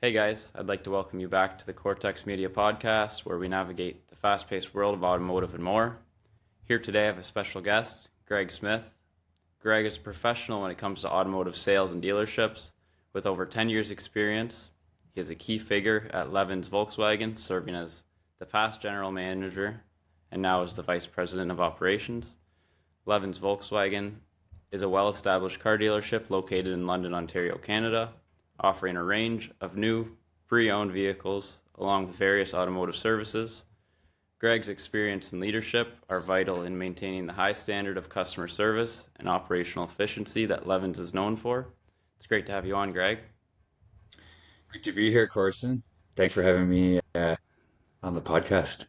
Hey guys, I'd like to welcome you back to the Kortex Media Podcast, where we navigate the fast-paced world of automotive and more. Here today I have a special guest, Greg Smith. Greg is a professional when it comes to automotive sales and dealerships. With over 10 years experience, he is a key figure at Levins Volkswagen, serving as the past general manager and now as the vice president of operations. Levins Volkswagen is a well-established car dealership located in London, Ontario, Canada, offering a range of new pre-owned vehicles along with various automotive services. Greg's experience and leadership are vital in maintaining the high standard of customer service and operational efficiency that Levins is known for. It's great to have you on, Greg. Great to be here, Corson. Thanks for having me on the podcast.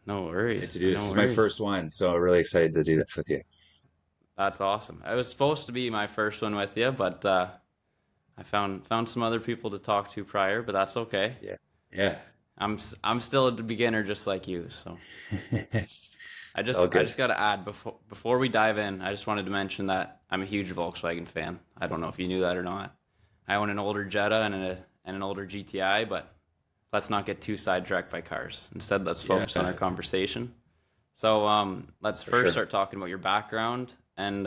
No Good to worries, do this. no This is my worries. first one, so really excited to do this with you. That's awesome. It was supposed to be my first one with you, but I found some other people to talk to prior, but that's okay. Yeah. Yeah. I'm still a beginner just like you, so I It's just all I good. just got to add before we dive in, I just wanted to mention that I'm a huge Volkswagen fan. I don't know if you knew that or not. I own an older Jetta and an older GTI, but let's not get too sidetracked by cars. Instead, let's Yeah, focus on our conversation. So let's for first sure. start talking about your background and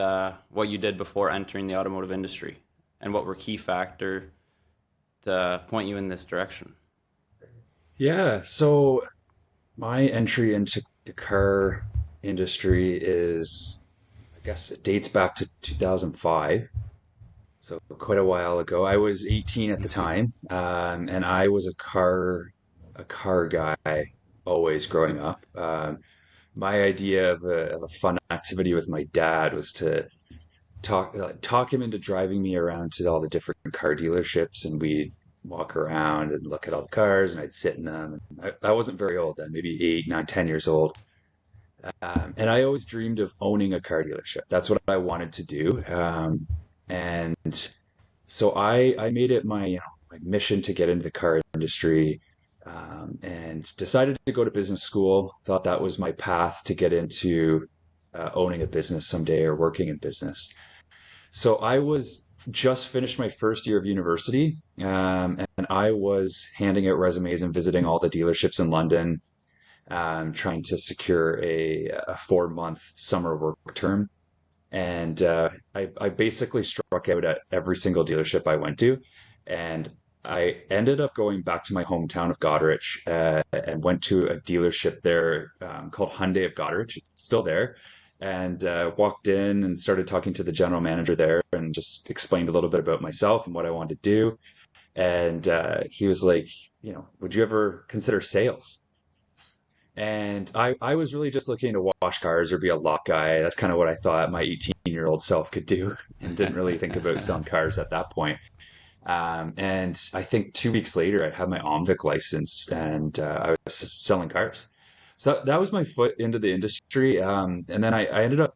what you did before entering the automotive industry, and what were key factor to point you in this direction. Yeah. So my entry into the car industry is, I guess it dates back to 2005. So quite a while ago. I was 18 at the time, and I was a car guy always growing up. My idea of a fun activity with my dad was to talk him into driving me around to all the different car dealerships, and we'd walk around and look at all the cars, and I'd sit in them. I wasn't very old then, maybe 8, 9, 10 years old. And I always dreamed of owning a car dealership. That's what I wanted to do. And so I made it my mission to get into the car industry, and decided to go to business school. Thought that was my path to get into owning a business someday or working in business. So I was just finished my first year of university, and I was handing out resumes and visiting all the dealerships in London, trying to secure a 4 month summer work term. And I basically struck out at every single dealership I went to. And I ended up going back to my hometown of Goderich, and went to a dealership there, called Hyundai of Goderich. It's still there. And walked in and started talking to the general manager there and just explained a little bit about myself and what I wanted to do. And he was like, would you ever consider sales? And I was really just looking to wash cars or be a lot guy. That's kind of what I thought my 18-year-old self could do, and didn't really think about selling cars at that point. And I think 2 weeks later, I had my OMVIC license, and I was selling cars. So that was my foot into the industry. And then I ended up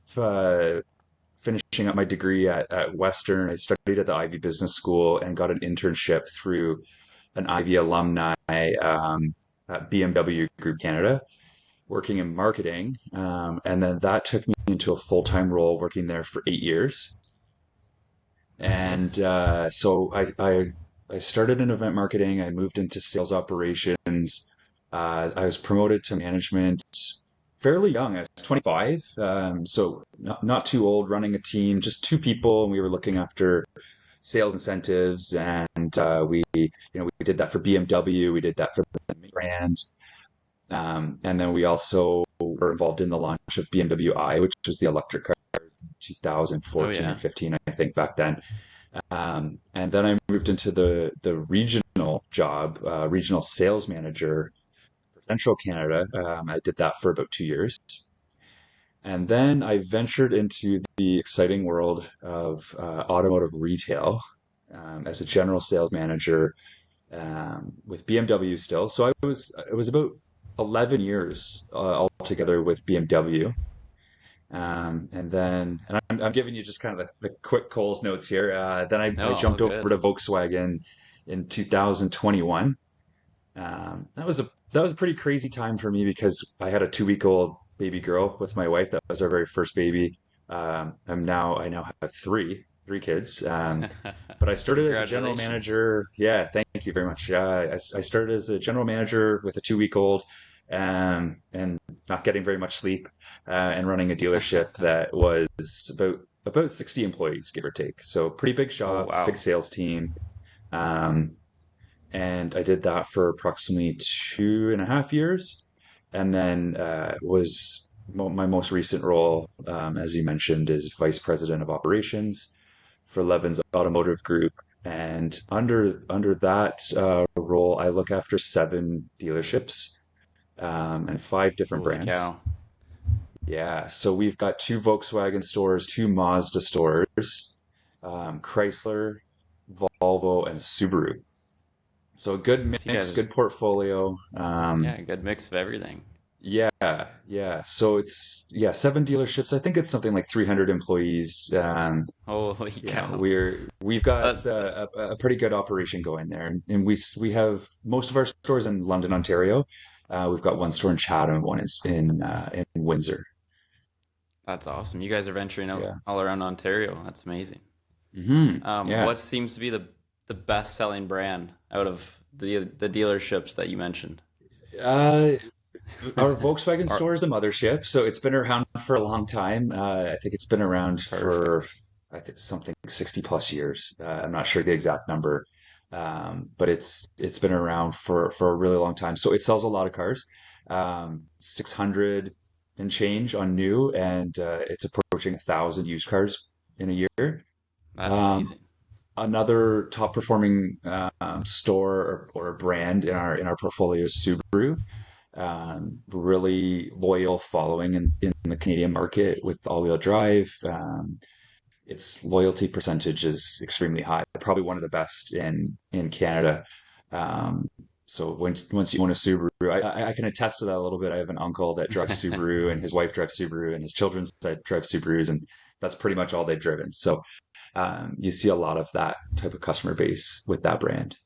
finishing up my degree at Western. I studied at the Ivy Business School and got an internship through an Ivy alumni, at BMW Group Canada, working in marketing. And then that took me into a full-time role working there for 8 years. And Nice. so I started in event marketing. I moved into sales operations. I was promoted to management fairly young. I was 25, so not too old, running a team, just two people, and we were looking after sales incentives. And we did that for BMW. We did that for the brand. And then we also were involved in the launch of BMW I, which was the electric car, Oh 2014 or yeah. 15, I think, back then. And then I moved into the regional job, regional sales manager for Central Canada. I did that for about 2 years. And then I ventured into the exciting world of automotive retail, as a general sales manager, with BMW still. So it was about 11 years altogether with BMW. And I'm giving you just kind of the quick Coles notes here. Then I No, all jumped over good. to Volkswagen in 2021. That was a pretty crazy time for me because I had a 2 week old baby girl with my wife. That was our very first baby. I now have three kids. But I started as a general Congratulations. manager. Yeah, thank Thank you very much. I started as a general manager with a 2 week old, and not getting very much sleep, and running a dealership that was about 60 employees, give or take. So pretty big Oh shop, big wow. sales team. Um, and I did that for approximately 2.5 years, and then my most recent role, as you mentioned, is vice president of operations for Levin's Automotive Group. And under that role, I look after 7 dealerships, and 5 different Holy brands. cow. Yeah, so we've got 2 Volkswagen stores, 2 Mazda stores, Chrysler, Volvo, and Subaru. So a good So you mix, guys, good portfolio. yeah, good mix of everything. Yeah, yeah. So it's, yeah, 7 dealerships. I think it's something like 300 employees. Holy cow. We've got That a pretty good operation going there, and we have most of our stores in London, Ontario. We've got one store in Chatham, one is in Windsor. that's awesome. You guys are venturing out Yeah. all around Ontario. That's amazing. Yeah. What seems to be the best selling brand out of the dealerships that you mentioned? Uh, our Volkswagen Or store is a mothership, so it's been around for a long time. I think it's been around for, perfect. I think, something 60 plus years. I'm not sure the exact number, but it's been around for a really long time. So it sells a lot of cars, 600 and change on new, and it's approaching 1,000 used cars in a year. That's Um, amazing. Another top performing store or brand in our portfolio is Subaru. Really loyal following in the Canadian market with all-wheel drive. Its loyalty percentage is extremely high, probably one of the best in Canada. Um, so once you own a Subaru, I can attest to that a little bit. I have an uncle that drives Subaru, and his wife drives Subaru, and his children drive Subarus, and that's pretty much all they've driven. So you see a lot of that type of customer base with that brand.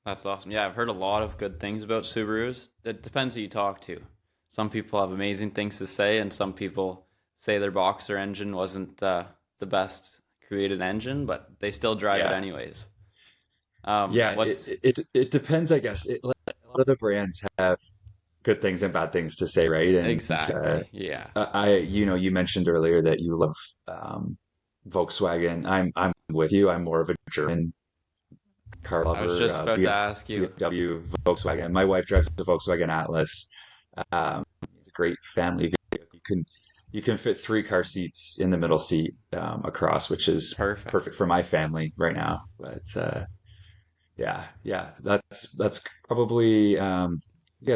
That's awesome. Yeah, I've heard a lot of good things about Subarus. It depends who you talk to. Some people have amazing things to say, and some people say their boxer engine wasn't the best created engine, but they still drive it Yeah. anyways. Yeah, What's it depends, I guess. Like, a lot of the brands have good things and bad things to say, right? And exactly? Yeah, you mentioned earlier that you love Volkswagen. I'm with you. I'm more of a German car I was lover. just about to ask you. BMW, Volkswagen. My wife drives a Volkswagen Atlas. It's a great family vehicle. You can fit 3 car seats in the middle seat, across, which is Perfect. perfect for my family right now. But yeah, yeah, that's probably, yeah.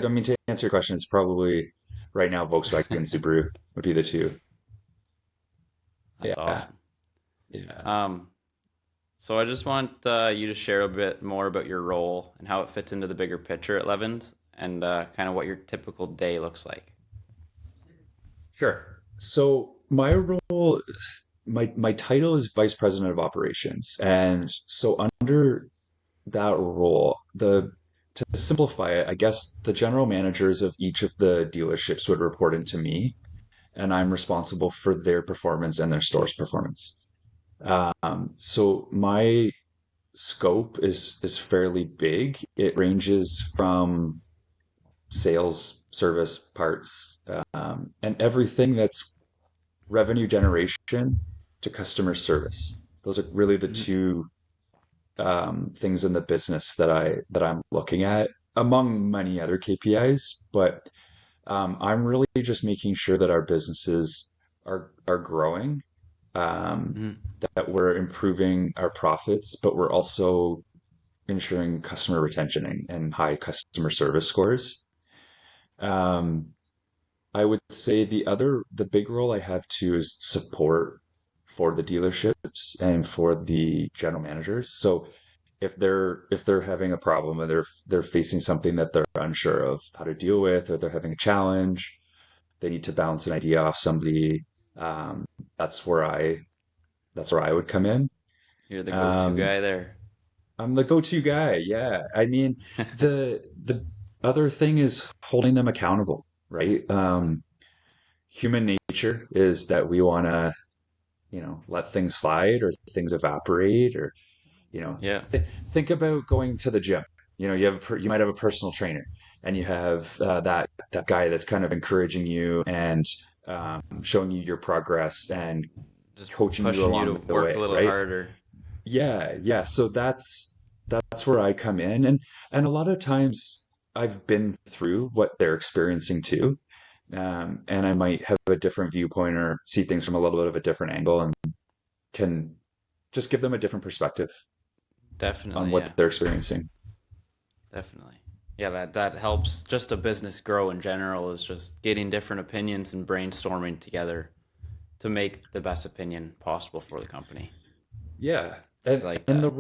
I mean, to answer your question, it's probably right now Volkswagen, Subaru would be the two. That's Yeah, awesome. yeah, Um, so I just want you to share a bit more about your role and how it fits into the bigger picture at Levins, and kind of what your typical day looks like. sure. So my role, my title is vice president of operations, and so under that role, the to simplify it, I guess the general managers of each of the dealerships would report into me, and I'm responsible for their performance and their store's performance. So my scope is fairly big. It ranges from sales, service, parts, and everything that's revenue generation to customer service. Those are really the Mhm. two things in the business that I'm looking at, among many other KPIs. But I'm really just making sure that our businesses are growing, um, Mhm. that we're improving our profits, but we're also ensuring customer retention and high customer service scores. Um, I would say the big role I have too is support for the dealerships and for the general managers. So if they're having a problem, and they're facing something that they're unsure of how to deal with, or they're having a challenge, they need to bounce an idea off somebody. Um, that's where I would come in. You're the go-to Um, guy there. I'm the go-to guy. Yeah. I mean, the other thing is holding them accountable, right? Human nature is that we want to, let things slide or things evaporate, or, Yeah. Think about going to the gym. You might have a personal trainer, and you have that guy that's kind of encouraging you and showing you your progress and Just coaching you pushing you to along the work a way, little right? harder. Yeah. So that's where I come in, and a lot of times I've been through what they're experiencing too, and I might have a different viewpoint or see things from a little bit of a different angle, and can just give them a different perspective on Definitely, what yeah. they're experiencing. Definitely. Yeah, that helps just a business grow in general is just getting different opinions and brainstorming together to make the best opinion possible for the company. Yeah. I And like and that.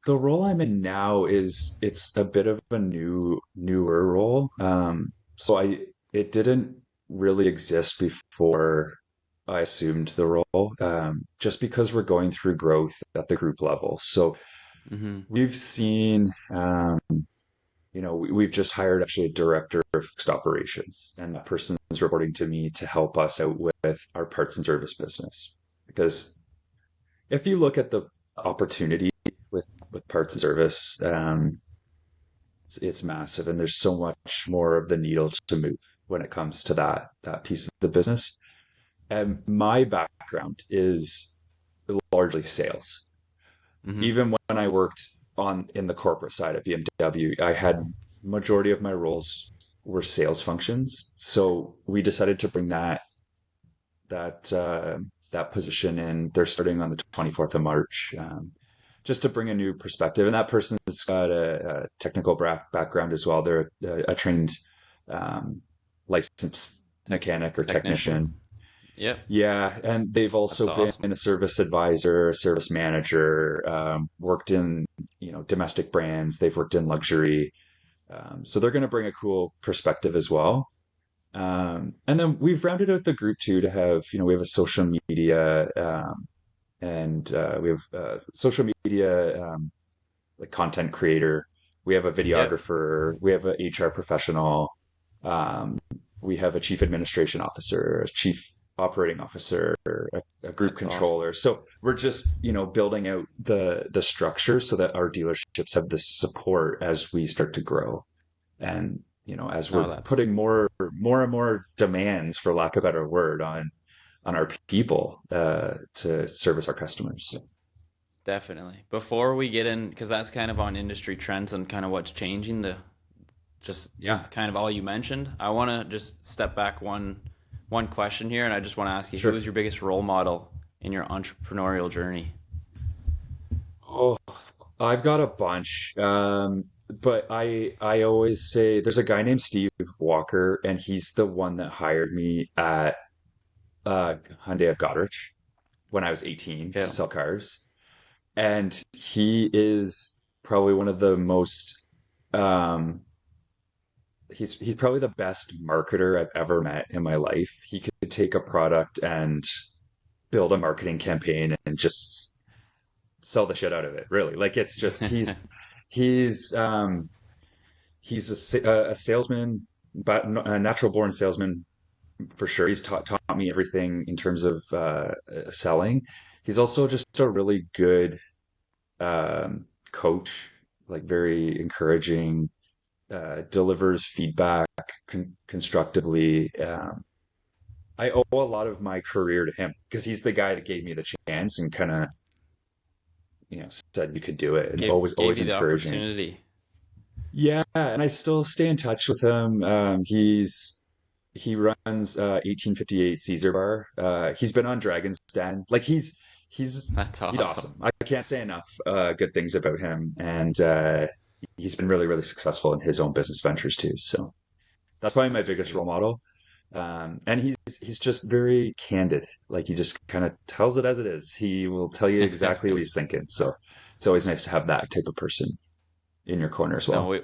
the role I'm in now is it's a bit of a newer role. So it didn't really exist before I assumed the role, just because we're going through growth at the group level. So Hmm. we've seen, we've just hired actually a director of fixed operations, and that person is reporting to me to help us out with our parts and service business. Because if you look at the opportunity with parts and service, it's massive, and there's so much more of the needle to move when it comes to that piece of the business. And my background is largely sales. Hmm. Even when I worked on in the corporate side at BMW, I had majority of my roles were sales functions. So we decided to bring that that position in. They're starting on the 24th of March, just to bring a new perspective. And that person's got a technical background as well. They're a trained um, licensed Tech mechanic or technician. technician. Yep. Yeah, and they've That's also been awesome. a service advisor, a service manager, worked in domestic brands. They've worked in luxury, so they're going to bring a cool perspective as well. And then we've rounded out the group too to have, we have a social media, and we have social media, like content creator. We have a Yep. videographer. We have a HR professional. Um, we have a chief administration officer, a chief operating officer, a group That's awesome. controller. So we're just, building out the structure so that our dealerships have the support as we start to grow. And as No, we're that's putting and more demands, for lack of a better word, on our people, to service our customers. So, definitely. Before we get in, because that's kind of on industry trends and kind of what's changing, the just yeah, kind of all you mentioned. I want to just step back one question here, and I just want to ask you, who sure. is your biggest role model in your entrepreneurial journey? Oh, I've got a bunch. But I always say there's a guy named Steve Walker, and he's the one that hired me at Hyundai of Goderich when I was 18 to Yeah, sell cars. And he is probably one of the most um he's probably the best marketer I've ever met in my life. He could take a product and build a marketing campaign and just sell the shit out of it. Really, like it's just he's um he's a salesman, but a natural born salesman for sure. He's taught me everything in terms of selling. He's also just a really good coach, like very encouraging, delivers feedback constructively. I owe a lot of my career to him because he's the guy that gave me the chance and kind of said you could do it, and gave always you the encouraging. opportunity. Yeah, and I still stay in touch with him. He runs 1858 Caesar Bar. He's been on Dragon's Den. Like That's he's awesome. awesome. I can't say enough good things about him, and he's been really successful in his own business ventures too. So that's probably my That's biggest great. role model. And he's just very candid. Like he just kind of tells it as it is. He will tell you exactly what he's thinking. So it's always nice to have that type of person in your corner as No, well.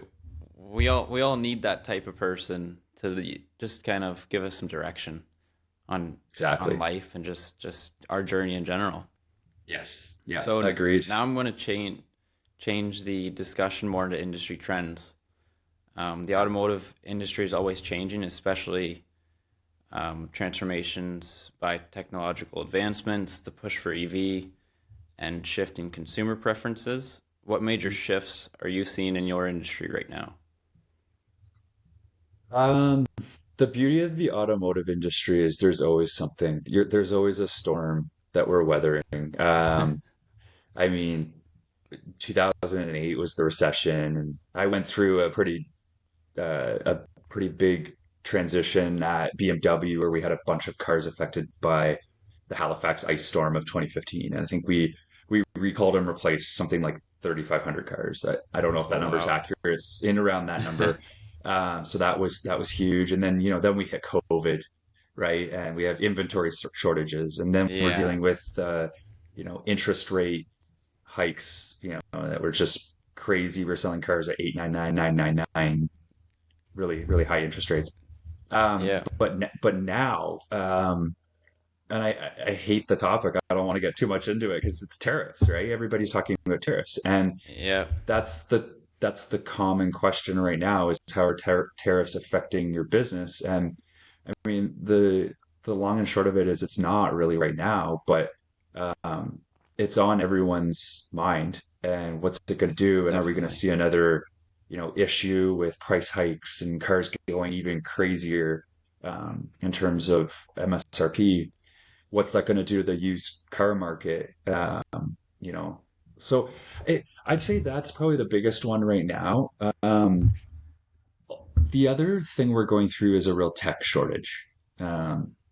we all need that type of person to just kind of give us some direction on Exactly. life and just our journey in general. Yes. Yeah. So Agreed. now I'm going to change the discussion more into industry trends. The Yeah. automotive industry is always changing, especially transformations by technological advancements, the push for EV, and shifting consumer preferences. what major shifts are you seeing in your industry right now? Um, the beauty of the automotive industry is there's always something. There's always a storm that we're weathering. I mean, 2008 was the recession, and I went through a pretty big transition at BMW where we had a bunch of cars affected by the Halifax ice storm of 2015. And I think we recalled and replaced something like 3,500 cars. I don't know if Oh that number's wow. accurate. It's in around that number. So that was huge. And then then we hit COVID, right? And we have inventory shortages, and then we're Yeah. dealing with interest rate hikes. That were just crazy. We're selling cars at 8.99, 9.99, really high interest rates. Yeah. But now, and I hate the topic. I don't want to get too much into it because it's tariffs, right? Everybody's talking about tariffs, and Yeah. that's the common question right now: is how are tariffs affecting your business? And I mean, the long and short of it is it's not really right now, but um, it's on everyone's mind. And what's it going to do? And are we going to Definitely. see another, issue with price hikes and cars going even crazier in terms of MSRP? What's that going to do to the used car market? You know, so I'd say that's probably the biggest one right now. The other thing we're going through is a real tech shortage.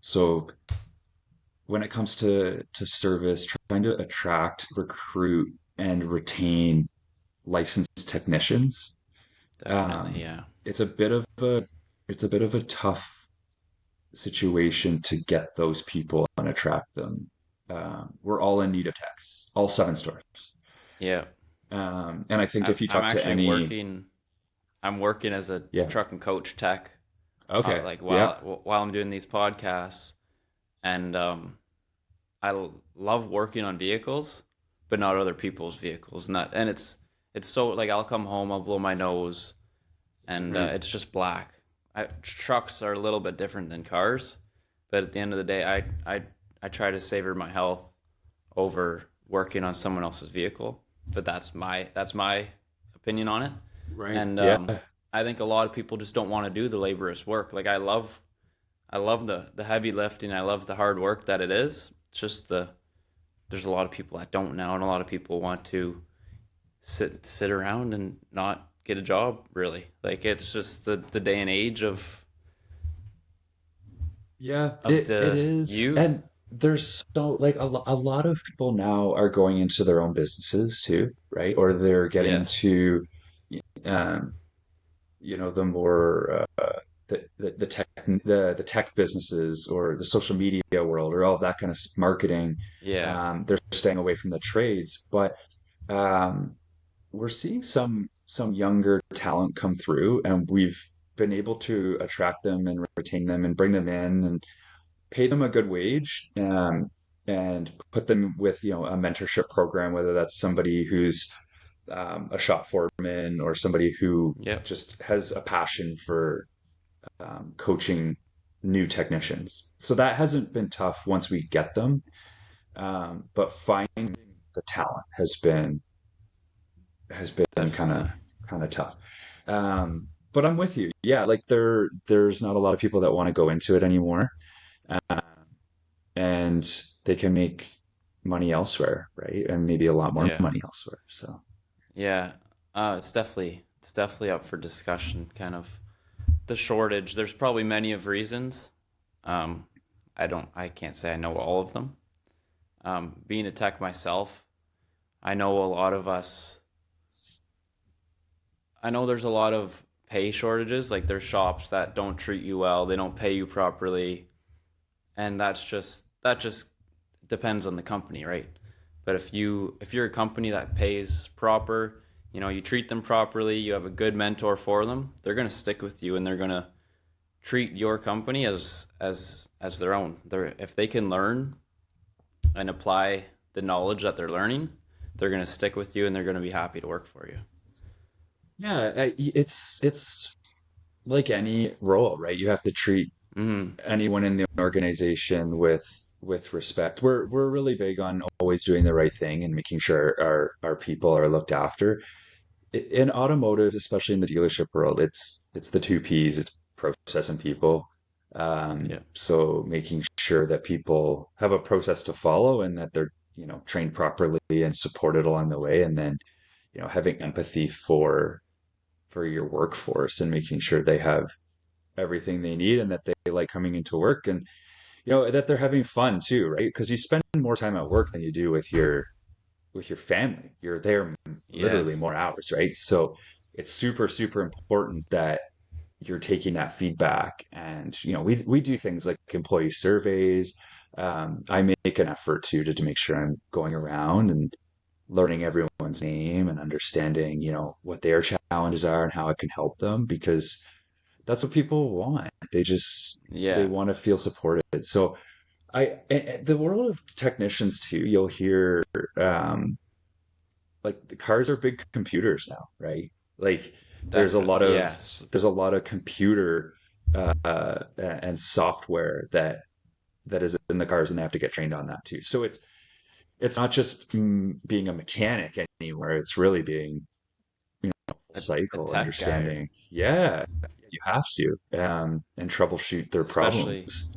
So when it comes to service, trying to attract, recruit, and retain licensed technicians, Definitely. um, Yeah. it's a bit of a it's a bit of a tough situation to get those people and attract them. We're all in need of techs, all 7 stores. Yeah. And I think if you I'm talk to actually any, working. I'm working as a yeah, truck and coach tech. okay, Like yeah, while I'm doing these podcasts, and love working on vehicles, but not other people's vehicles. Not and it's so like I'll come home, I'll blow my nose, and mhm, it's just black. Trucks are a little bit different than cars, but at the end of the day, I try to savor my health over working on someone else's vehicle. But that's my opinion on it. right, And yeah, I think a lot of people just don't want to do the laborious work. Like I love the heavy lifting. I love the hard work that it is. It's just there's a lot of people that don't now, and a lot of people want to sit around and not get a job. Really, like it's just the day and age yeah. of It the is, youth. and there's so like a lot of people now are going into their own businesses too, right? Or they're getting Yes. into um, the more the tech the tech businesses or the social media world or all of that kind of stuff, marketing. Yeah. They're staying away from the trades, but um, we're seeing some younger talent come through, and we've been able to attract them and retain them and bring them in and pay them a good wage, and put them with a mentorship program, whether that's somebody who's a shop foreman or somebody who Yep. just has a passion for coaching new technicians. So that hasn't been tough once we get them, but finding the talent has been Definitely. kind of tough. But I'm with you. Yeah, like there's not a lot of people that want to go into it anymore, uh, and they can make money elsewhere, right? And maybe a lot more Yeah. money elsewhere. So Yeah. It's definitely up for discussion. Kind of the shortage. There's probably many of reasons. Um, I can't say I know all of them. Being a tech myself, I know a lot of us. I know there's a lot of pay shortages. Like there's shops that don't treat you well. They don't pay you properly, and that just depends on the company, right? But if you're a company that pays proper, you treat them properly, you have a good mentor for them, they're gonna stick with you and they're gonna treat your company as their own. If they can learn and apply the knowledge that they're learning, they're gonna stick with you and they're gonna be happy to work for you. yeah, it's like any role, right? You have to treat Mm-hmm. anyone in the organization with with respect. We're really big on always doing the right thing and making sure our people are looked after. In automotive, especially in the dealership world, it's the two P's. It's process and people. Yeah. So making sure that people have a process to follow and that they're trained properly and supported along the way, and then having empathy for your workforce and making sure they have everything they need and that they like coming into work, and that they're having fun too, right? Because you spend more time at work than you do with your family. You're there literally Yes. more hours, right? So it's super, super important that you're taking that feedback. And, we do things like employee surveys. I make an effort to make sure I'm going around and learning everyone's name and understanding, what their challenges are and how I can help them, because that's what people want. They Yeah. want to feel supported. So the world of technicians too, you'll hear, um, like the cars are big computers now, right? Like there's a lot Definitely. of Yes. there's a lot of computer and software that is in the cars, and they have to get trained on that too. So it's not just being a mechanic anymore. It's really being full A cycle tech guy, understanding. Yeah, you have to and troubleshoot their especially problems.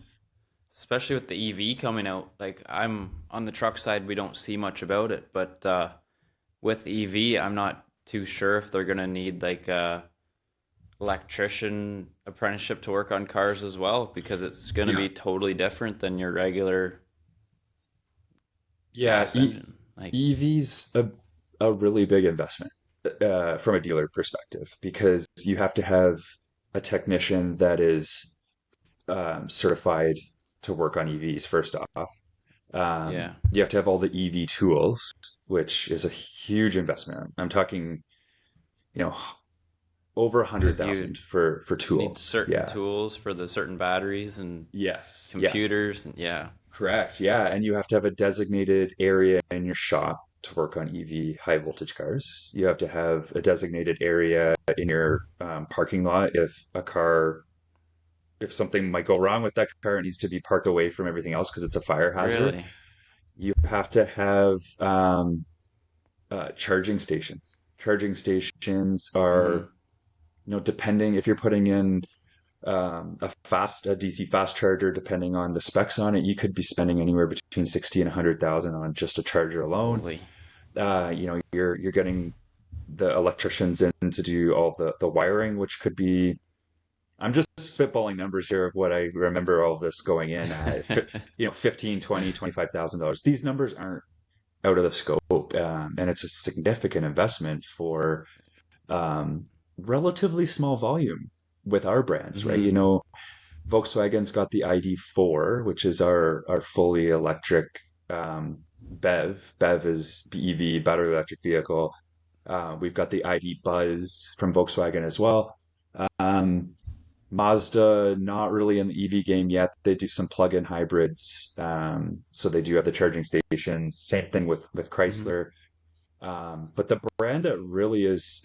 especially with the EV coming out. Like I'm on the truck side, we don't see much about it, but with EV, I'm not too sure if they're gonna need like a electrician apprenticeship to work on cars as well, because it's gonna Yeah, be totally different than your regular yeah. gas engine. Like, EV's a really big investment from a dealer perspective, because you have to have a technician that is certified to work on EVs first off. yeah, You have to have all the EV tools, which is a huge investment. I'm talking, you know, over a hundred because you thousand for need tools. certain Yeah. tools for the certain batteries and Yes. Yeah. computers, and yeah, Correct. Yeah. And you have to have a designated area in your shop to work on EV high voltage cars. You have to have a designated area in your parking lot if something might go wrong with that car, it needs to be parked away from everything else because it's a fire hazard. really. You have to have charging stations. Charging stations Mm-hmm. are, depending if you're putting in a DC fast charger, depending on the specs on it, you could be spending anywhere between 60 and 100,000 on just a charger alone. Holy, You're getting the electricians in to do all the wiring, which could be, I'm just spitballing numbers here of what I remember all of this going in at, 15, 20, $25,000. These numbers aren't out of the scope. And it's a significant investment for relatively small volume with our brands, right? mm-hmm. Volkswagen's got the ID.4, which is our fully electric BEV. BEV is BEV, battery electric vehicle. We've got the ID Buzz from Volkswagen as well. Um, Mazda, not really in the EV game yet. They do some plug-in hybrids, so they do have the charging stations. Same thing with Mm-hmm. Chrysler. But the brand that really is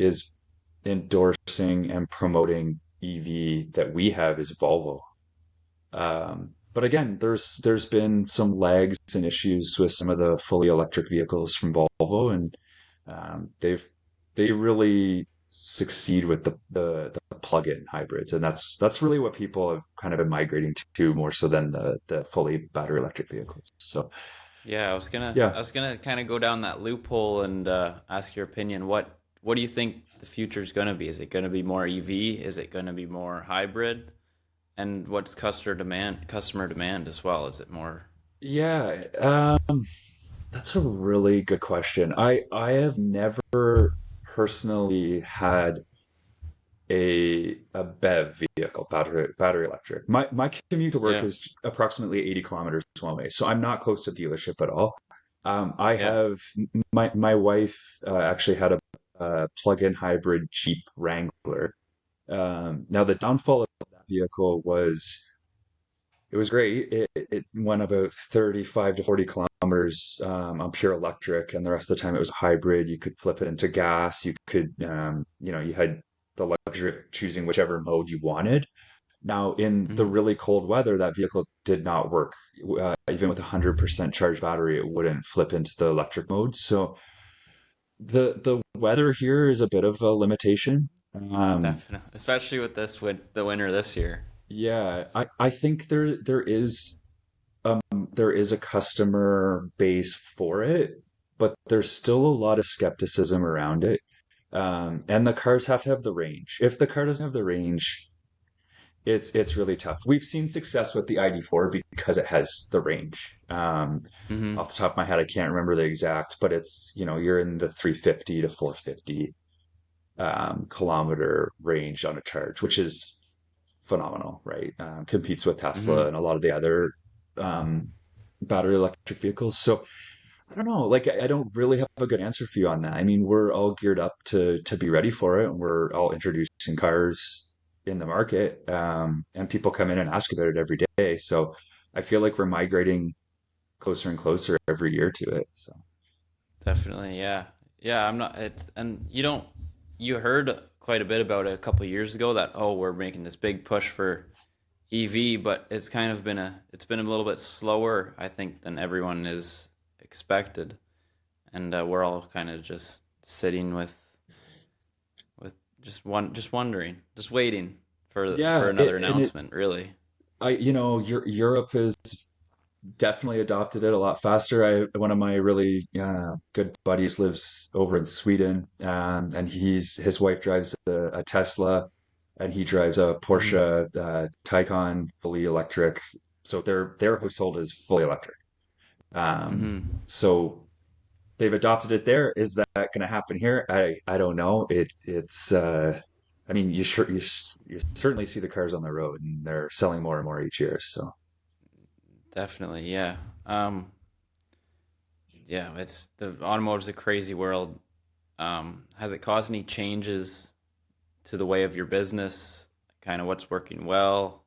endorsing and promoting EV that we have is Volvo. But again, there's been some lags and issues with some of the fully electric vehicles from Volvo, and they really succeed with the plug-in hybrids, and that's really what people have kind of been migrating to more so than the fully battery electric vehicles. So Yeah, I yeah, was gonna kind of go down that loophole and ask your opinion. What do you think the future is gonna be? Is it gonna be more EV? Is it gonna be more hybrid? And what's customer demand as well? Is it more? yeah, that's a really good question. I have never personally had a BEV vehicle, battery electric. My commute to work Yeah, is approximately 80 kilometers one way, so I'm not close to dealership at all. I yeah. have my wife actually had a plug-in hybrid Jeep Wrangler. Now the downfall of that vehicle was it was great. It went about 35 to 40 kilometers on pure electric, and the rest of the time it was hybrid. You could flip it into gas. You could, you had the luxury of choosing whichever mode you wanted. Now, in the Hmm. really cold weather, that vehicle did not work. Even with a 100% charged battery, it wouldn't flip into the electric mode. So the weather here is a bit of a limitation. Definitely, especially with the winter this year. Yeah, I think there is a customer base for it, but there's still a lot of skepticism around it. And the cars have to have the range. If the car doesn't have the range, it's really tough. We've seen success with the ID4 because it has the range. Hmm. Off the top of my head, I can't remember the exact, but you're in the 350 to 450 kilometer range on a charge, which is phenomenal, right? Competes with Tesla Hmm. and a lot of the other um, battery electric vehicles. So I don't know. Like I don't really have a good answer for you on that. I mean, we're all geared up to be ready for it, and we're all introducing cars in the market, and people come in and ask about it every day. So I feel like we're migrating closer and closer every year to it. So Definitely, yeah, yeah. I'm not. And you don't. You heard quite a bit about it a couple of years ago that, oh, we're making this big push for EV, but it's been a little bit slower, I think, than everyone is expected, and we're all kind of just sitting with just wondering, just waiting for yeah, another and it announcement, really. Europe has definitely adopted it a lot faster. One of my really good buddies lives over in Sweden, and his wife drives a Tesla, and he drives a Hmm. Porsche Taycan, fully electric. So their household is fully electric. Um, Hmm. so they've adopted it there. Is that going to happen here? I don't know. It's I mean, you certainly see the cars on the road, and they're selling more and more each year. So. Definitely, yeah. Um, yeah, it's the automotive's a crazy world. Has it caused any changes to the way of your business? Kind of what's working well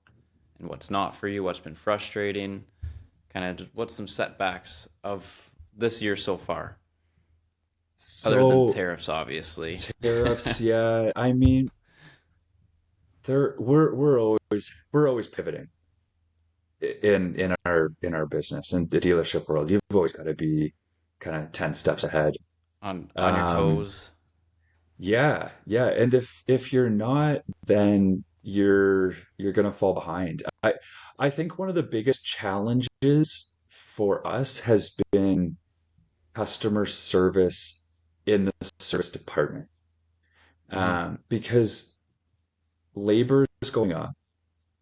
and what's not for you? What's been frustrating? Kind of what's some setbacks of this year so far, other than So tariffs, obviously. tariffs, yeah. I mean, we're always pivoting in our business and the dealership world. You've always got to be kind of 10 steps ahead. On your Um, toes. yeah, yeah. And if you're not, then you're gonna fall behind. I think one of the biggest challenges for us has been customer service in the service department. Hmm. Because labor is going up,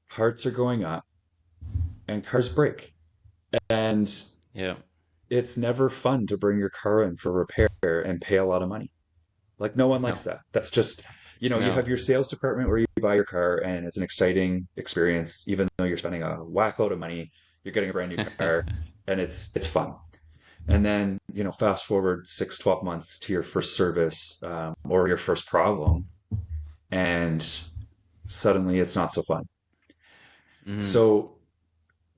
parts are going up, and cars break. And Yeah. it's never fun to bring your car in for repair and pay a lot of money. Like, no one No. likes that. That's just, you No. have your sales department where you buy your car and it's an exciting experience, even though you're spending a whack load of money, you're getting a brand new car and it's fun. And then, fast forward 6, 12 months to your first service or your first problem, and suddenly it's not so fun. Hmm. So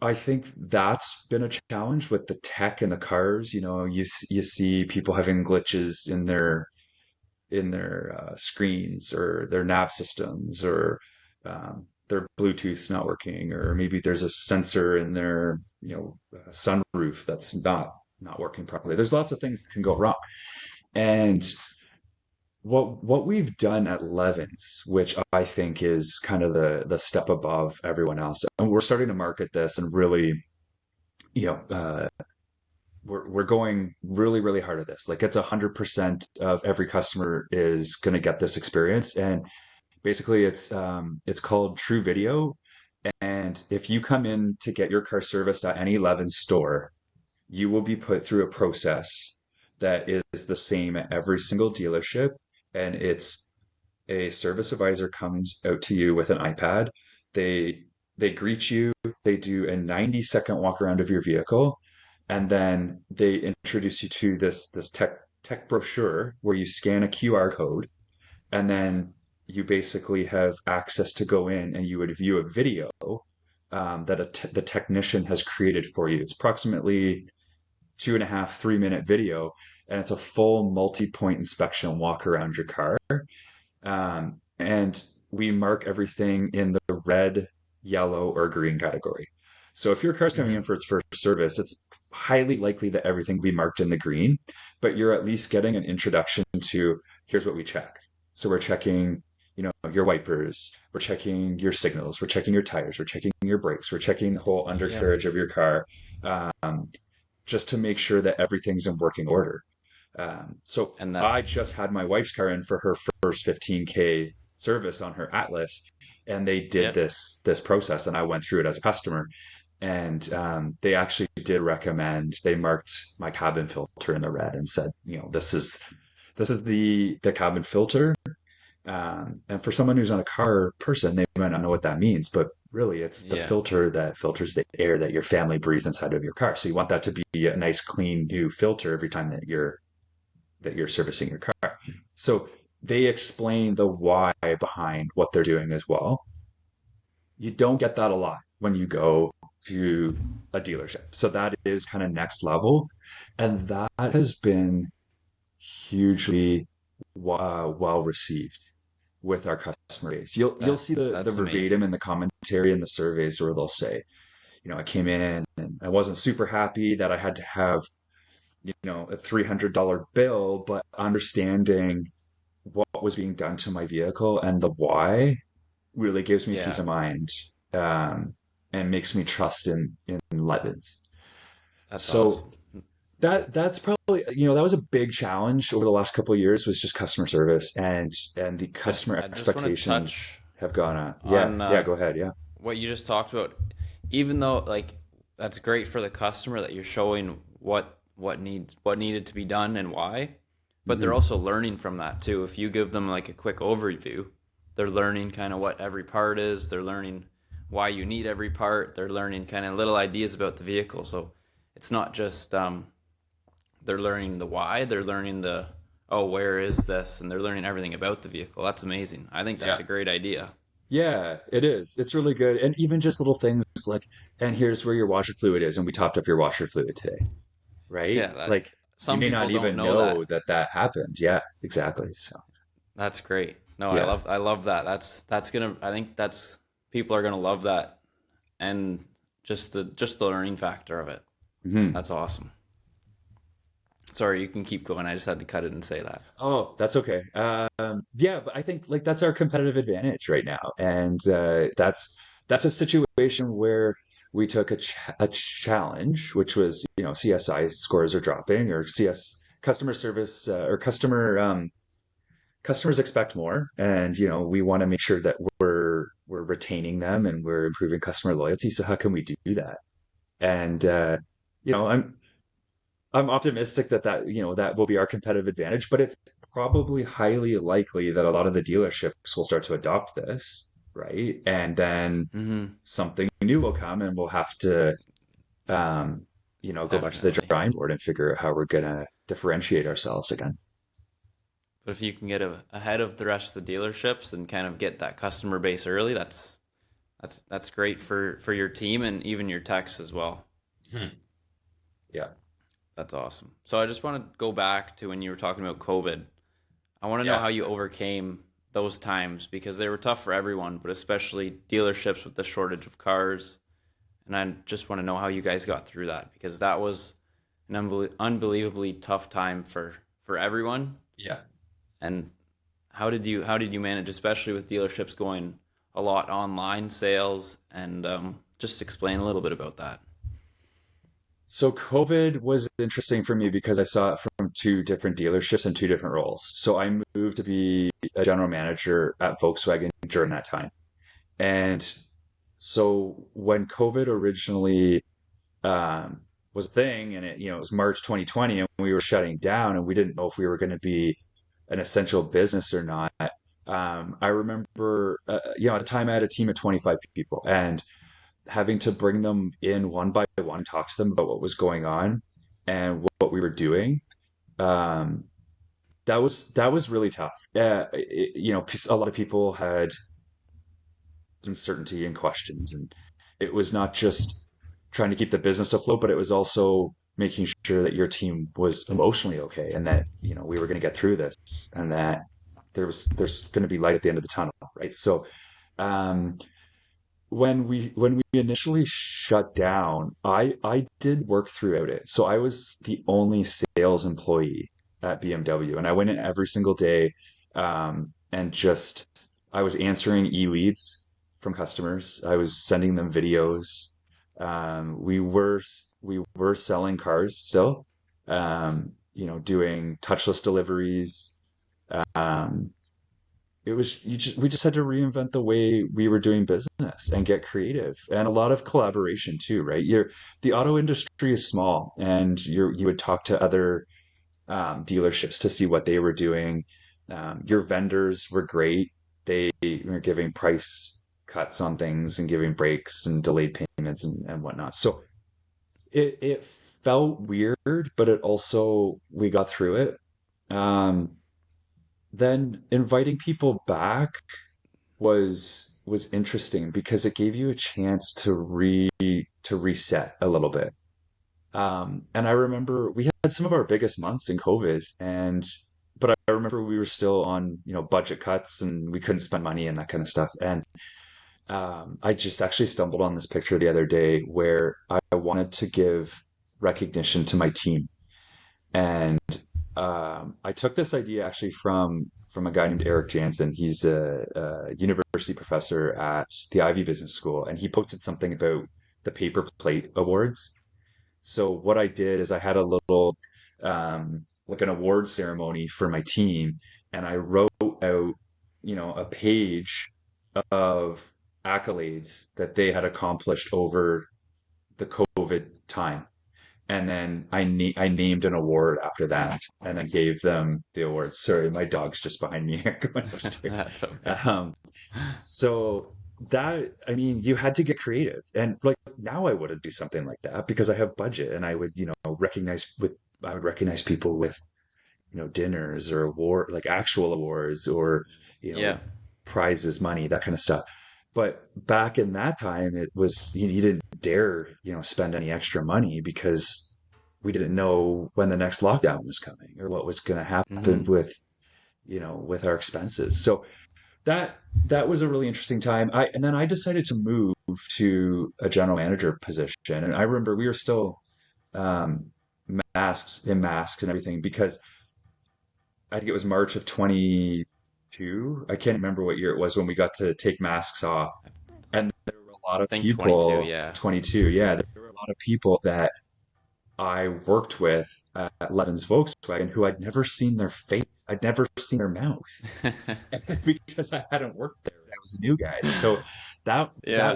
I think that's been a challenge with the tech in the cars. You see people having glitches in their screens or their nav systems, or their Bluetooth's not working, or maybe there's a sensor in their sunroof that's not working properly. There's lots of things that can go wrong, and what we've done at Levins, which I think is kind of the step above everyone else, and we're starting to market this and really, you know, we're going really really hard at this. Like it's 100% of every customer is going to get this experience, and basically it's called True Video. And if you come in to get your car serviced at any Levins store, you will be put through a process that is the same at every single dealership, and it's a service advisor comes out to you with an iPad. They greet you. They do a 90-second walk around of your vehicle, and then they introduce you to this tech brochure where you scan a QR code, and then you basically have access to go in and you would view a video that the technician has created for you. It's approximately 2.5, 3 minute video, and it's a full multi-point inspection walk around your car. And we mark everything in the red yellow, or green category. So if your car's coming in Mm-hmm. for its first service, it's highly likely that everything will be marked in the green, but you're at least getting an introduction to here's what we check. So we're checking, your wipers, we're checking your signals, we're checking your tires, we're checking your brakes, we're checking the whole Yep. undercarriage of your car, um, just to make sure that everything's in working order. So And that, I just had my wife's car in for her first 15K service on her Atlas, and they did yep. this process, and I went through it as a customer. And they actually did recommend, they marked my cabin filter in the red and said, this is the cabin filter. And for someone who's not a car person, they might not know what that means, but really it's the Yeah. filter that filters the air that your family breathes inside of your car. So you want that to be a nice, clean, new filter every time that you're servicing your car. So they explain the why behind what they're doing as well. You don't get that a lot when you go to a dealership. So that is kind of next level. And that has been hugely well received with our customer base. You'll That see the that's verbatim amazing. in the commentary in the surveys where they'll say, I came in and I wasn't super happy that I had to have, a $300 bill, but understanding what was being done to my vehicle and the why really gives me peace Yeah. of mind, um, and makes me trust in Levin's. That's So awesome. that's probably, that was a big challenge over the last couple of years, was just customer service, and the customer I just want to expectations touch have gone up. Yeah, on yeah, go ahead. Yeah. what you just talked about. Even though like that's great for the customer that you're showing what needed to be done and why, but they're Hmm. also learning from that too. If you give them like a quick overview, they're learning kind of what every part is. They're learning why you need every part. They're learning kind of little ideas about the vehicle. So it's not just they're learning the why. They're learning the oh, where is this, and they're learning everything about the vehicle. That's amazing. I think that's Yeah. a great idea. Yeah, it is. It's really good. And even just little things like, and here's where your washer fluid is, and we topped up your washer fluid today, right? Yeah, that Like, you some may people not don't even know know that. that that happened. Yeah, exactly. So, That's great. No, yeah. I love that. That's gonna. I think that's people are gonna love that, and just the learning factor of it. Hmm. That's awesome. Sorry, you can keep going. I just had to cut it and say that. Oh, that's okay. Yeah, but I think like that's our competitive advantage right now, and that's a situation where we took a challenge, which was, CSI scores are dropping, or CS customer service, or customers expect more, and we want to make sure that we're retaining them and we're improving customer loyalty. So how can we do that? And you know, I'm optimistic that will be our competitive advantage, but it's probably highly likely that a lot of the dealerships will start to adopt this, right? And then Mm-hmm. something new will come, and we'll have to, go back to the Definitely. drawing board and figure out how we're gonna differentiate ourselves again. But if you can get ahead of the rest of the dealerships and kind of get that customer base early, that's great for your team and even your techs as well. Hmm. Yeah. That's awesome. So I just want to go back to when you were talking about COVID. I want to know Yeah. how you overcame those times because they were tough for everyone, but especially dealerships with the shortage of cars. And I just want to know how you guys got through that because that was an unbelievably tough time for everyone. Yeah. And how did you manage, especially with dealerships going a lot online sales, and just explain a little bit about that. So COVID was interesting for me because I saw it from two different dealerships and two different roles. So I moved to be a general manager at Volkswagen during that time. And so when COVID originally, was a thing, and it was March 2020, and we were shutting down, and we didn't know if we were going to be an essential business or not. I remember, at the time I had a team of 25 people, and having to bring them in one by one, talk to them about what was going on and what we were doing. Um, that was really tough. A lot of people had uncertainty and questions, and it was not just trying to keep the business afloat, but it was also making sure that your team was emotionally okay, and that we were going to get through this, and that there's going to be light at the end of the tunnel, right? So, um, when we initially shut down, I did work throughout it. So I was the only sales employee at BMW, and I went in every single day, and just I was answering e-leads from customers. I was sending them videos. We were selling cars still, doing touchless deliveries. Um, we just had to reinvent the way we were doing business and get creative, and a lot of collaboration too, right? The auto industry is small, and you would talk to other dealerships to see what they were doing. Your vendors were great. They were giving price cuts on things and giving breaks and delayed payments and whatnot. So it felt weird, but it also, we got through it. Um, then inviting people back was interesting because it gave you a chance to reset a little bit. And I remember we had some of our biggest months in COVID, and but I remember we were still on, budget cuts, and we couldn't spend money and that kind of stuff. And I just actually stumbled on this picture the other day where I wanted to give recognition to my team. And I took this idea actually from a guy named Eric Jansen. He's a university professor at the Ivy Business School, and he posted something about the paper plate awards. So what I did is I had a little like an award ceremony for my team, and I wrote out, a page of accolades that they had accomplished over the COVID time. And then I named an award after that, and I gave them the awards. Sorry, my dog's just behind me here going upstairs. That's okay. So that, I mean, you had to get creative, and like now I wouldn't do something like that because I have budget, and I would, I would recognize people with, dinners or award, like actual awards, or you know Yeah. prizes, money, that kind of stuff. But back in that time, it was, you didn't dare, spend any extra money because we didn't know when the next lockdown was coming or what was going to happen Hmm. with our expenses. So that that was a really interesting time. And then I decided to move to a general manager position, and I remember we were still um, masks and everything, because I think it was March of 22. I can't remember what year it was when we got to take masks off. And there were a lot I of think 22. people, Yeah. 22, yeah, there were a lot of people that I worked with at Levin's Volkswagen who I'd never seen their face. I'd never seen their mouth because I hadn't worked there. I was a new guy. So Yeah.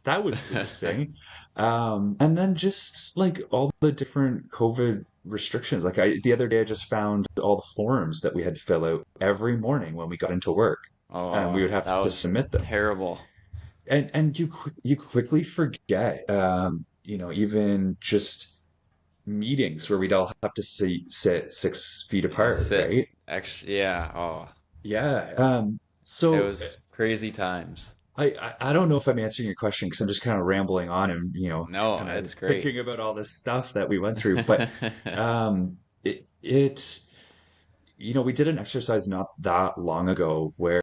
that was interesting. And then just like all the different COVID restrictions. Like the other day I just found all the forms that we had to fill out every morning when we got into work. And we Oh, would have that to was submit them. terrible. And you quickly forget, even just meetings where we'd all have to sit 6 feet apart, Sit. right? Extra. Yeah. Oh, Yeah. it So was crazy times. I don't know if I'm answering your question because I'm just kind of rambling on and, No, kind of it's great. thinking about all this stuff that we went through. But it we did an exercise not that long ago where,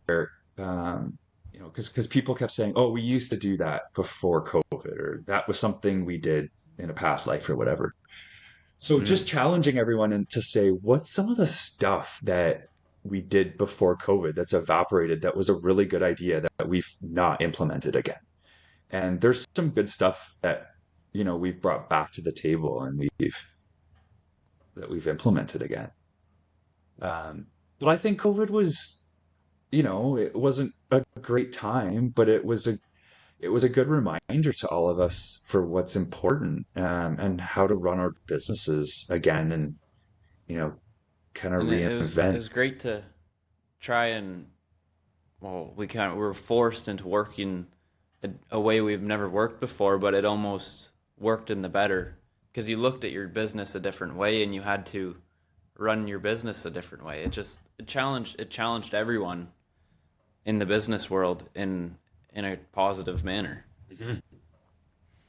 because people kept saying, oh, we used to do that before COVID, or that was something we did in a past life or whatever. So Hmm. just challenging everyone and to say, what's some of the stuff that we did before COVID that's evaporated that was a really good idea that we've not implemented again? And there's some good stuff that, we've brought back to the table and we've implemented again. But I think COVID was, it wasn't a great time, but it was a good reminder to all of us for what's important, and how to run our businesses again, and you know kind of And it reinvent. was great to try and, well, we were forced into working a way we've never worked before, but it almost worked in the better because you looked at your business a different way and you had to run your business a different way. It challenged everyone in the business world in a positive manner. Mhm.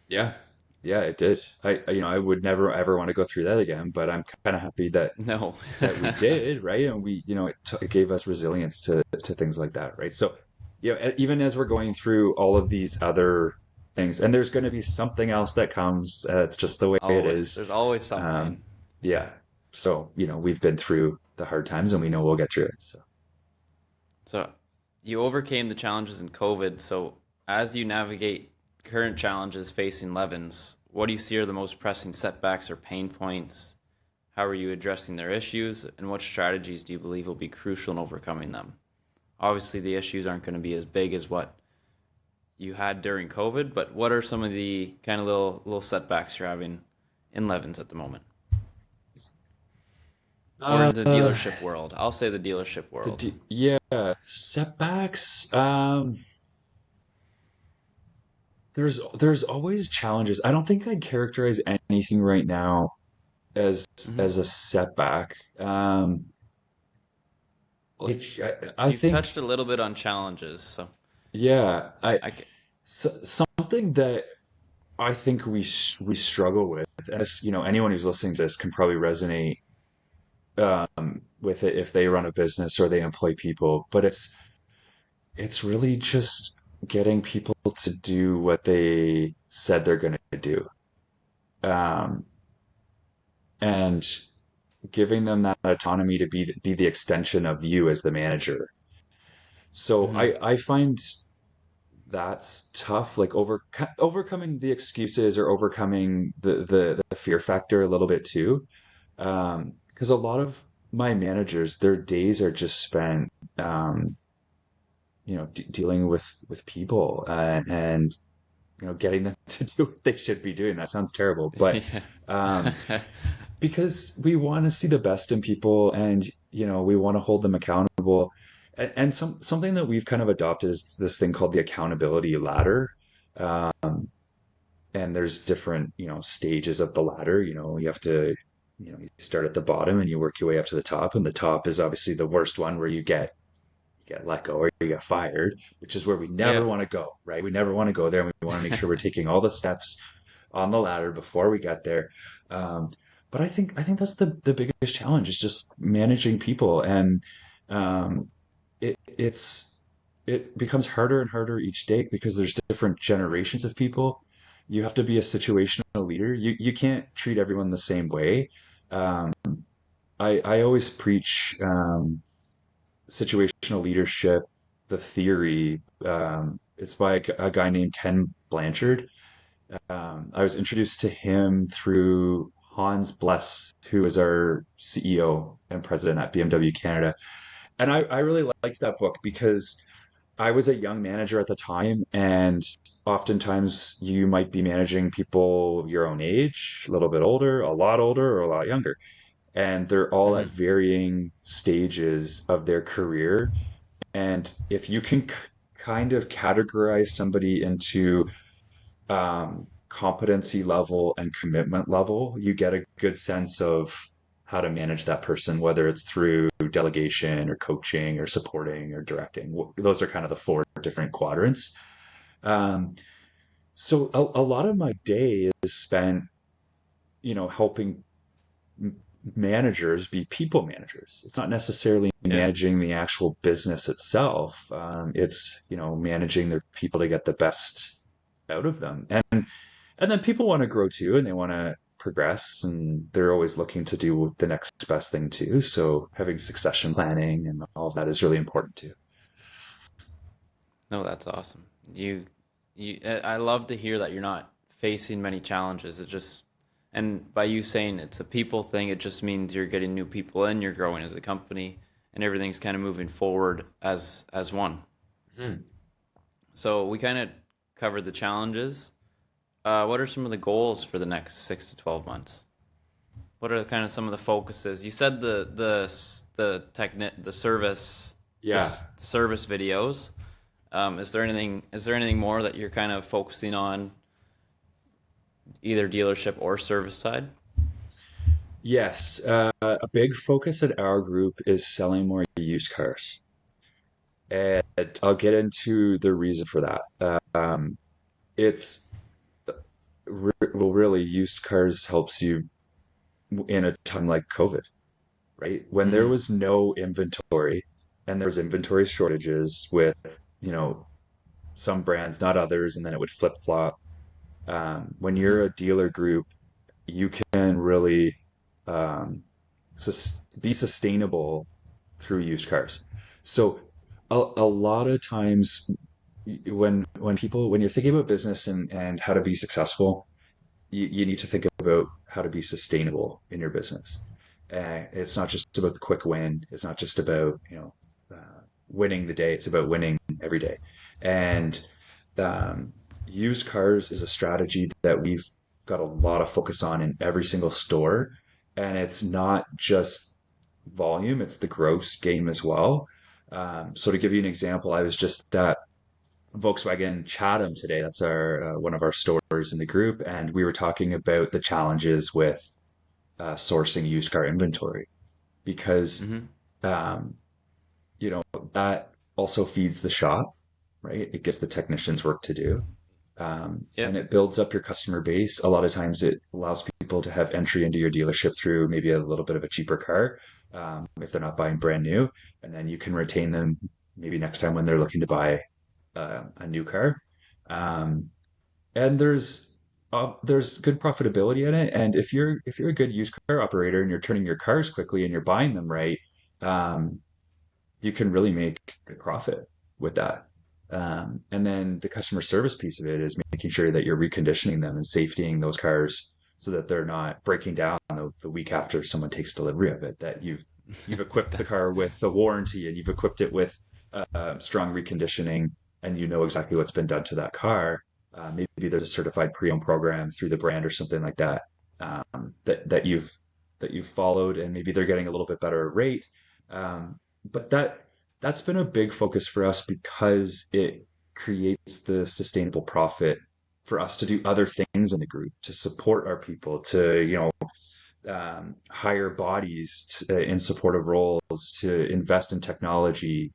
Yeah, yeah, it did. I would never ever want to go through that again, but I'm kind of happy No. that we did, right? And it gave us resilience to things like that, right? So even as we're going through all of these other things, and there's going to be something else that comes. It's just the way it Always. is. There's always Um, something. yeah. So, we've been through the hard times and we know we'll get through it. So, So you overcame the challenges in COVID. So as you navigate current challenges facing Levins, what do you see are the most pressing setbacks or pain points? How are you addressing their issues? And what strategies do you believe will be crucial in overcoming them? Obviously, the issues aren't going to be as big as what you had during COVID, but what are some of the kind of little setbacks you're having in Levins at the moment? Or in the uh, dealership world? I'll say the dealership world. yeah, setbacks. There's always challenges. I don't think I'd characterize anything right now as Hmm. as a setback. Like I You've think, touched a little bit on challenges, so yeah, I c- something that I think we struggle with, and anyone who's listening to this can probably resonate with it if they run a business or they employ people. But it's really just getting people to do what they said they're going to do, um, and giving them that autonomy to be the extension of you as the manager. So mhm. I find that's tough, like overcoming the excuses or overcoming the fear factor a little bit too, because a lot of my managers, their days are just spent dealing with people, and getting them to do what they should be doing. That sounds terrible, but um, because we want to see the best in people, and we want to hold them accountable. And something that we've kind of adopted is this thing called the accountability ladder. And there's different stages of the ladder. You have to you start at the bottom and you work your way up to the top, and the top is obviously the worst one, where you get let go or you get fired, which is where we never Yep. want to go, right? We never want to go there. And we want to make sure we're taking all the steps on the ladder before we get there. Um, but I think that's the biggest challenge, is just managing people, and um, it becomes harder and harder each day because there's different generations of people. You have to be a situational leader. You can't treat everyone the same way. Um, I always preach situational leadership, the theory. It's by a guy named Ken Blanchard. I was introduced to him through Hans Bless, who is our CEO and president at BMW Canada. And I really liked that book because I was a young manager at the time, and oftentimes you might be managing people your own age, a little bit older, a lot older, or a lot younger. And they're all at Hmm. varying stages of their career. And if you can kind of categorize somebody into competency level and commitment level, you get a good sense of how to manage that person, whether it's through delegation or coaching or supporting or directing. Those are kind of the four different quadrants. Um, so a lot of my day is spent, helping managers be people managers. It's not necessarily Yeah. managing the actual business itself. It's managing their people to get the best out of them, and then people want to grow too, and they want to progress, and they're always looking to do the next best thing too. So having succession planning and all of that is really important too. No, that's awesome. I love to hear that you're not facing many challenges. It just, and by you saying it's a people thing, it just means you're getting new people in, you're growing as a company, and everything's kind of moving forward as one. Hmm. So we kind of covered the challenges. What are some of the goals for the next 6 to 12 months? What are kind of some of the focuses? You said the service Yeah. the service videos. Is there anything more that you're kind of focusing on, either dealership or service side? Yes. A big focus at our group is selling more used cars. And I'll get into the reason for that. It's well, really, used cars helps you in a time like COVID, right? When there Mm-hmm. was no inventory and there was inventory shortages with you know, some brands, not others, and then it would flip flop. When Mm-hmm. you're a dealer group, you can really um, be sustainable through used cars. So a lot of times when you're thinking about business and how to be successful, you need to think about how to be sustainable in your business. It's not just about the quick win. It's not just about winning the day. It's about winning every day. And um, used cars is a strategy that we've got a lot of focus on in every single store. And it's not just volume; it's the gross game as well. So to give you an example, I was just at Volkswagen Chatham today. That's our one of our stores in the group, and we were talking about the challenges with sourcing used car inventory because Mm-hmm. um, you know that also feeds the shop, right? It gives the technicians work to do, and Yep. it builds up your customer base. A lot of times, it allows people to have entry into your dealership through maybe a little bit of a cheaper car if they're not buying brand new, and then you can retain them maybe next time when they're looking to buy a new car. Um, and there's good profitability in it. And if you're a good used car operator and you're turning your cars quickly and you're buying them right, um, you can really make a profit with that. And then the customer service piece of it is making sure that you're reconditioning them and safetying those cars so that they're not breaking down the week after someone takes delivery of it. That you've equipped the That- car with a warranty and you've equipped it with strong reconditioning, and you know exactly what's been done to that car. Maybe there's a certified pre-owned program through the brand or something like that that you've followed, and maybe they're getting a little bit better rate. But that's been a big focus for us because it creates the sustainable profit for us to do other things in the group to support our people, to hire bodies in supportive roles, to invest in technology.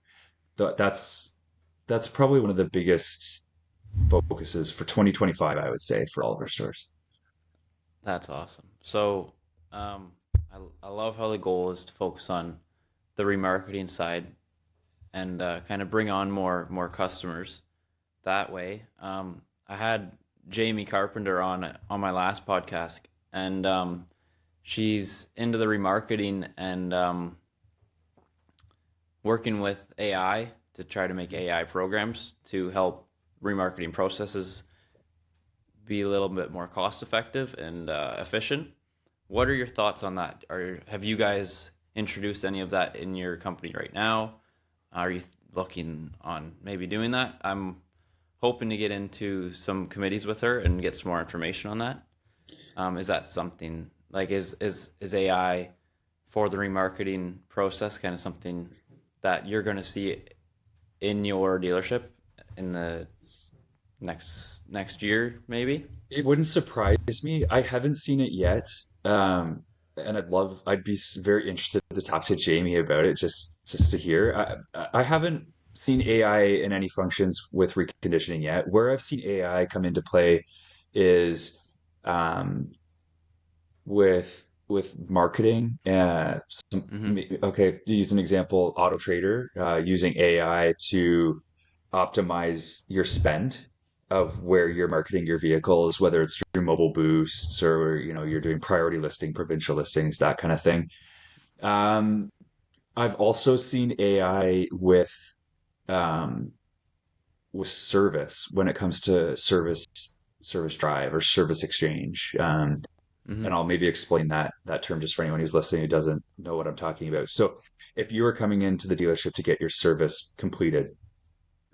That's probably one of the biggest focuses for 2025, I would say, for all of our stores. that's awesome. So, um, I love how the goal is to focus on the remarketing side and kind of bring on more customers that way. I had Jamie Carpenter on my last podcast, and she's into the remarketing and working with AI to try to make AI programs to help remarketing processes be a little bit more cost effective and efficient. What are your thoughts on that? Have you guys introduced any of that in your company right now? Are you looking on maybe doing that? I'm hoping to get into some committees with her and get some more information on that. Is that something like is AI for the remarketing process kind of something that you're going to see in your dealership in the next year maybe? It wouldn't surprise me. I haven't seen it yet. And I'd be very interested to talk to Jamie about it just to hear. I haven't seen AI in any functions with reconditioning yet. Where I've seen AI come into play is um, with marketing. Mm-hmm. Okay, to use an example, Auto Trader using AI to optimize your spend of where you're marketing your vehicles, whether it's through mobile boosts or you're doing priority listing, provincial listings, that kind of thing. Um, I've also seen AI um, with service when it comes to service drive or service exchange. Mm-hmm. And I'll maybe explain that term just for anyone who's listening who doesn't know what I'm talking about. So if you are coming into the dealership to get your service completed,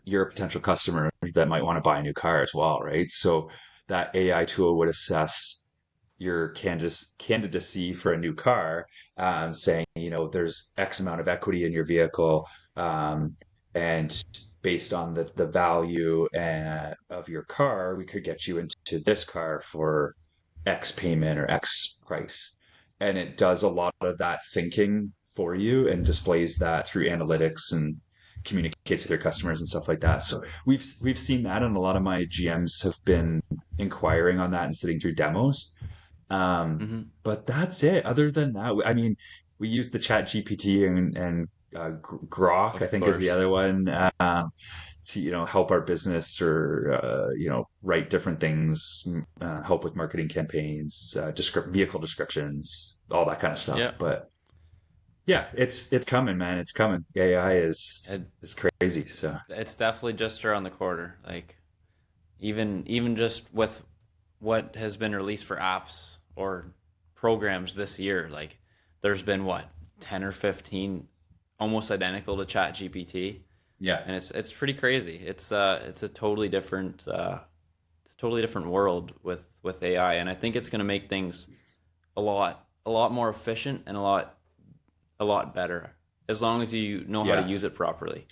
you're a potential customer that might want to buy a new car as well, right? So that AI tool would assess your candidacy for a new car, saying, there's X amount of equity in your vehicle, and based on the value of your car, we could get you into this car for X payment or X price. And it does a lot of that thinking for you and displays that through analytics and communicates with your customers and stuff like that. So we've seen that, and a lot of my GMs have been inquiring on that and sitting through demos. Mm-hmm. But that's it. Other than that, I mean, we use the Chat GPT and Grok, I Of think, is the course. other one. To help our business or write different things, help with marketing campaigns, vehicle descriptions, all that kind of stuff. Yeah. But yeah, it's coming, man. It's coming. AI It, is crazy. So it's definitely just around the corner. Like even just with what has been released for apps or programs this year, like there's been what 10 or 15 almost identical to Chat GPT, yeah, and it's pretty crazy. It's a totally different world with AI, and I think it's going to make things a lot more efficient and a lot better as long as you know how to yeah. use it properly.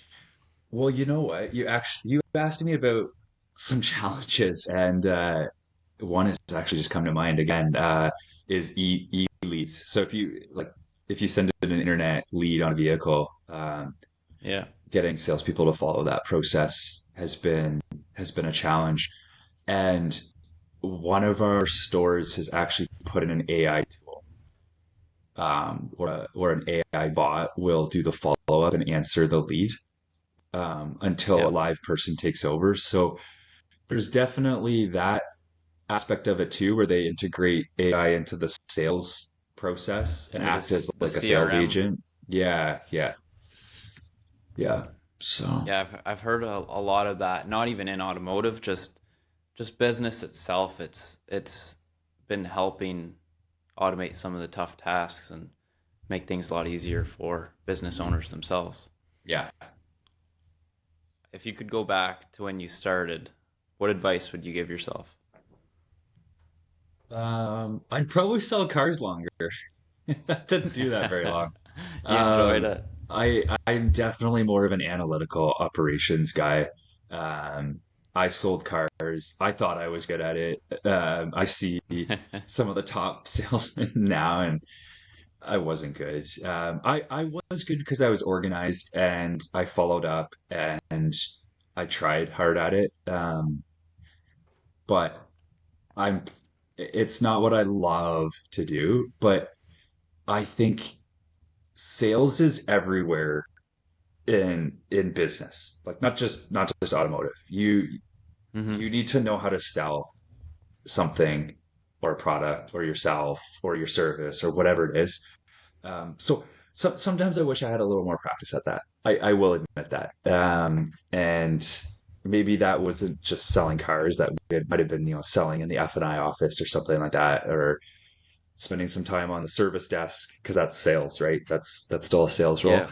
Well, you know what? You asked me about some challenges, and one has actually just come to mind again. Is leads. So if you send an internet lead on a vehicle, Yeah, getting salespeople to follow that process has been a challenge. And one of our stores has actually put in an AI tool, or an AI bot will do the follow up and answer the lead, until a yeah. live person takes over. So there's definitely that aspect of it too, where they integrate AI into the sales process and Into act as the like a sales CRM. agent. Yeah, yeah, yeah. So Yeah, I've heard a lot of that. Not even in automotive, just business itself. It's been helping automate some of the tough tasks and make things a lot easier for business owners themselves. yeah, If you could go back to when you started, what advice would you give yourself? I'd probably sell cars longer. I didn't do that very long. You enjoyed Um, it. I'm definitely more of an analytical operations guy. Um, I sold cars. I thought I was good at it. I see some of the top salesmen now, and I wasn't good. I was good because I was organized and I followed up and I tried hard at it. But I'm, it's not what I love to do, but I think sales is everywhere in business, like not just automotive. Hmm. You need to know how to sell something or a product or yourself or your service or whatever it is. So sometimes I wish I had a little more practice at that. I will admit that. And maybe that wasn't just selling cars. That it might have been selling in the F&I office or something like that, or spending some time on the service desk because that's sales, right? That's still a sales role. Yeah,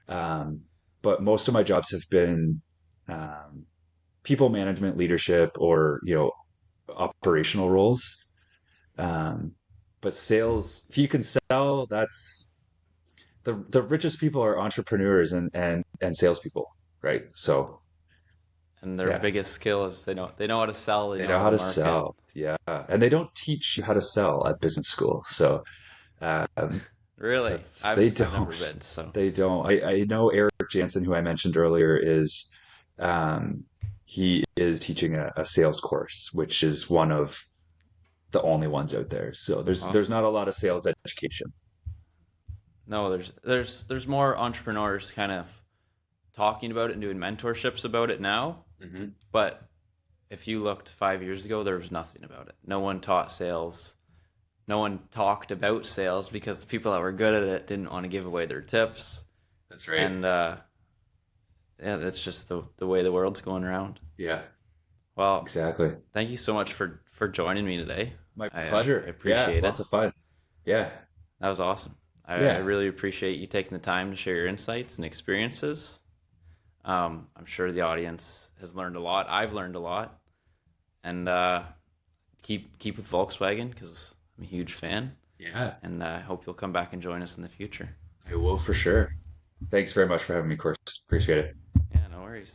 Um, but most of my jobs have been, um, people management, leadership, or operational roles. Um, but sales, if you can sell, that's the richest people are entrepreneurs and salespeople, right? So and their yeah, biggest skill is they know how to sell, they they know know how how to to market. sell. Yeah, and they don't teach you how to sell at business school. So um, Really, that's I've they I've never don't been. So they don't. I know Eric Jansen, who I mentioned earlier, is um, he is teaching a sales course, which is one of the only ones out there. So there's awesome. not a lot of sales education. No, there's more entrepreneurs kind of talking about it and doing mentorships about it now. Hmm. But if you looked 5 years ago, there was nothing about it. No one taught sales. No one talked about sales because the people that were good at it didn't want to give away their tips. That's right. And yeah, that's just the way the world's going around. Yeah, Well, exactly. thank you so much for joining me today. My I pleasure. Yeah, appreciate it. lots of fun. Yeah, That was awesome. I yeah, really appreciate you taking the time to share your insights and experiences. I'm sure the audience has learned a lot. I've learned a lot, and keep with Volkswagen because I'm a huge fan, yeah. and I hope you'll come back and join us in the future. I will for sure. Thanks very much for having me, Course. Appreciate it. Yeah, no worries.